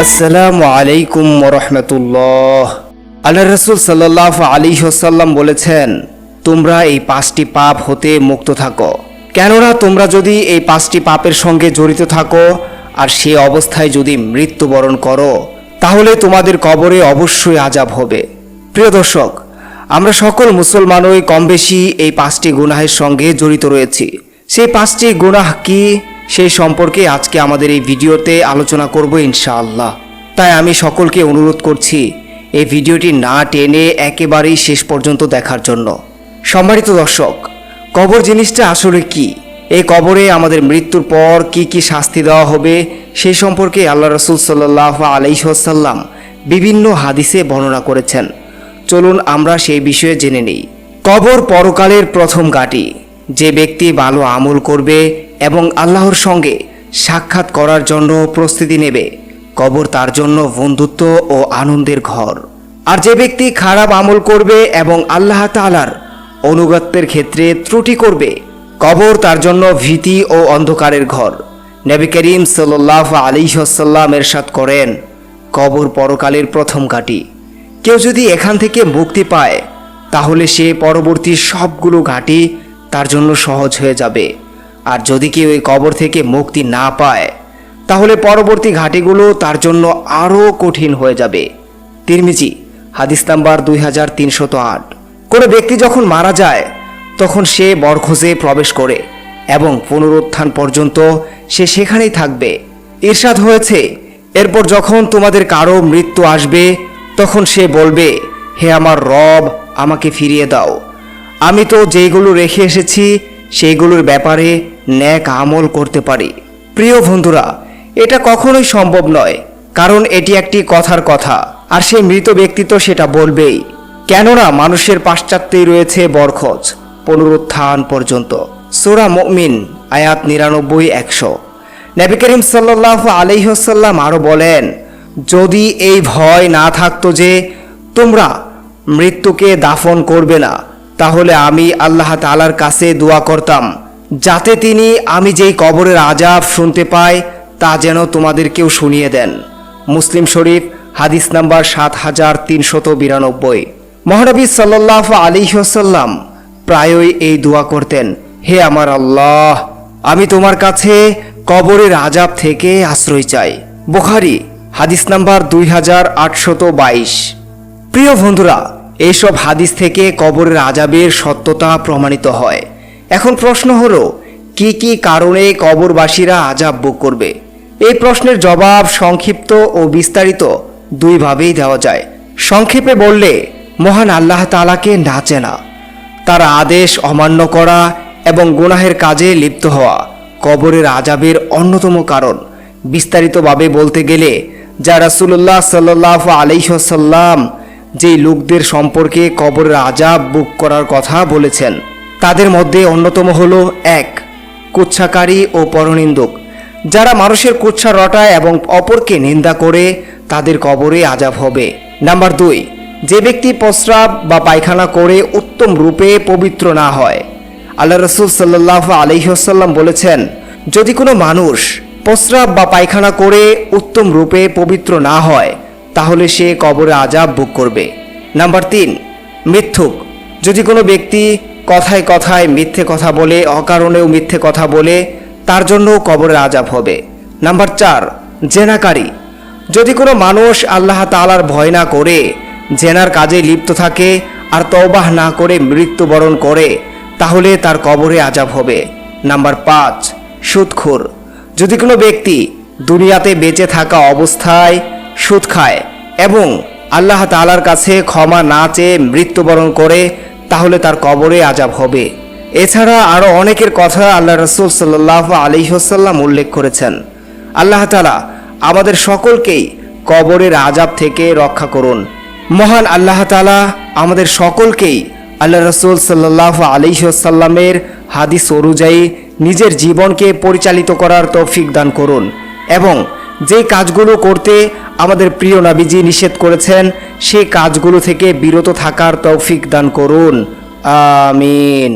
আসসালামু আলাইকুম ওরহমতুল্লাহ। আল্লাহ রসুল সাল্লাল্লাহু আলাইহি ওয়াসাল্লাম বলেছেন, তোমরা এই 5টি পাপ হতে মুক্ত থাকো। কেননা তোমরা যদি এই 5টি পাপের সঙ্গে জড়িত থাকো আর সে অবস্থায় যদি মৃত্যুবরণ করো, তাহলে তোমাদের কবরে অবশ্যই আযাব হবে। প্রিয় দর্শক, আমরা সকল মুসলমানই কম বেশি এই 5টি গুনাহের সঙ্গে জড়িত রয়েছি। সেই 5টি গুনাহ কি, সেই সম্পর্কে আজকে আমাদের এই ভিডিওতে আলোচনা করব ইনশাআল্লাহ। তাই আমি সকলকে অনুরোধ করছি এই ভিডিওটি না টেনে একেবারেই শেষ পর্যন্ত দেখার জন্য। সম্মানিত দর্শক, কবর জিনিসটা আসলে কি, এই কবরে আমাদের মৃত্যুর পর কি কি শাস্তি দেওয়া হবে সেই সম্পর্কে আল্লাহ রসুল সাল্লাল্লাহু আলাইহি ওয়াসাল্লাম বিভিন্ন হাদিসে বর্ণনা করেছেন। চলুন আমরা সেই বিষয়ে জেনে নিই। কবর পরকালের প্রথম ঘাঁটি। যে ব্যক্তি ভালো আমল করবে এবং আল্লাহর সঙ্গে সাক্ষাৎ করার জন্য প্রস্তুতি নেবে, কবর তার জন্য বন্ধুত্ব ও আনন্দের ঘর। আর যে ব্যক্তি খারাপ আমল করবে এবং আল্লাহ তাআলার অনুগত্যের ক্ষেত্রে ত্রুটি করবে, কবর তার জন্য ভীতি ও অন্ধকারের ঘর। নবী করিম সাল্লাল্লাহু আলাইহি ওয়াসাল্লাম ইরশাদ করেন, কবর পরকালের প্রথম ঘাঁটি। কেউ যদি এখান থেকে মুক্তি পায়, তাহলে সে পরবর্তী সবগুলো ঘাঁটি তার জন্য সহজ হয়ে যাবে। আর যদি কেউ এই কবর থেকে মুক্তি না পায়, তাহলে পরবর্তী ঘাঁটিগুলো তার জন্য আরও কঠিন হয়ে যাবে। তিরমিজি হাদিস নাম্বার 2308। কোনো ব্যক্তি যখন মারা যায়, তখন সে বরখোঁজে প্রবেশ করে এবং পুনরুত্থান পর্যন্ত সে সেখানেই থাকবে। ইরশাদ হয়েছে, এরপর যখন তোমাদের কারো মৃত্যু আসবে, তখন সে বলবে, হে আমার রব, আমাকে ফিরিয়ে দাও। আমি তো যেইগুলো রেখে এসেছি সেইগুলোর ব্যাপারে নেক আমল করতে পারি। প্রিয় বন্ধুরা, এটা কখনোই সম্ভব নয়, কারণ এটি একটি কথার কথা, আর সেই মৃত ব্যক্তি তো সেটা বলবেই। কেননা মানুষের পাশ্চাত্যেই রয়েছে বরখোঁজ পুনরুত্থান পর্যন্ত। সূরা মুমিন আয়াত 99-100। নবী করিম সাল্লাল্লাহু আলাইহি ওয়াসাল্লাম আরও বলেন, যদি এই ভয় না থাকতো যে তোমরা মৃত্যুকে দাফন করবে না, তাহলে আমি আল্লাহ তাআলার কাছে দোয়া করতাম যাতে তিনি আমি যেই কবরের আযাব শুনতে পাই তা যেন তোমাদেরকেও শুনিয়ে দেন। মুসলিম শরীফ হাদিস নাম্বার 7392। মহানবী সাল্লাল্লাহু আলাইহি ওয়াসাল্লাম প্রায়ই এই দোয়া করতেন, হে আমার আল্লাহ, আমি তোমার কাছে কবরের আযাব থেকে আশ্রয় চাই। বুখারী হাদিস নাম্বার 2822। প্রিয় বন্ধুরা, এইসব হাদিস থেকে কবরের আযাবের সত্যতা প্রমাণিত হয়। এখন প্রশ্ন হলো, কি কি কারণে কবরবাসীরা আযাব ভোগ করবে? এই প্রশ্নের জবাব সংক্ষিপ্ত ও বিস্তারিত দুইভাবেই দেওয়া যায়। সংক্ষেপে বললে, মহান আল্লাহ তাআলাকে না চেনা, তার আদেশ অমান্য করা এবং গুনাহের কাজে লিপ্ত হওয়া কবরের আযাবের অন্যতম কারণ। বিস্তারিতভাবে বলতে গেলে, যা রাসূলুল্লাহ সাল্লাল্লাহু আলাইহি ওয়াসাল্লাম যেই লোকদের সম্পর্কে কবরের আযাব ভোগ করার কথা বলেছেন, তাদের মধ্যে অন্যতম হলো 1. কুৎসাকারী ও পরনিন্দুক। যারা মানুষের কুৎসা রটায় এবং অপরকে নিন্দা করে, তাদের কবরে আযাব হবে। নাম্বার 2, যে ব্যক্তি প্রস্রাব বা পায়খানা করে উত্তম রূপে পবিত্র না হয়। আল্লাহ রাসূল সাল্লাল্লাহু আলাইহি ওয়াসাল্লাম বলেছেন, যদি কোনো মানুষ প্রস্রাব বা পায়খানা করে উত্তম রূপে পবিত্র না হয়, তাহলে সে কবরে আযাব ভোগ করবে। নাম্বার 3, মিথ্যুক। যদি কোনো ব্যক্তি কথায় কথায় মিথ্যে কথা বলে, অকারণেও মিথ্যে কথা বলে, তার জন্য কবরে আযাব হবে। নাম্বার 4, জেনাকারী। যদি কোনো মানুষ আল্লাহ তাআলার ভয় না করে জেনার কাজে লিপ্ত থাকে আর তওবাহ না করে মৃত্যুবরণ করে, তাহলে তার কবরে আযাব হবে। নাম্বার 5, সুদখোর। যদি কোনো ব্যক্তি দুনিয়াতে বেঁচে থাকা অবস্থায় সুদ খায় এবং আল্লাহ তাআলার কাছে ক্ষমা না চেয়ে মৃত্যুবরণ করে, তাহলে তার কবরে আযাব হবে। এছাড়া আরও অনেকের কথা আল্লাহ রাসূল সাল্লাল্লাহু আলাইহি ওয়াসাল্লাম উল্লেখ করেছেন। আল্লাহ তাআলা আমাদের সকলকেই কবরের আযাব থেকে রক্ষা করুন। মহান আল্লাহ তাআলা আমাদের সকলকেই আল্লাহ রাসূল সাল্লাল্লাহু আলাইহি ওয়াসাল্লামের হাদিস অনুযায়ী নিজের জীবনকে পরিচালিত করার তৌফিক দান করুন এবং যে কাজগুলো করতে আমাদের প্রিয় নবীজি নিষেধ করেছেন, সেই কাজগুলো থেকে বিরত থাকার তৌফিক দান করুন। আমিন।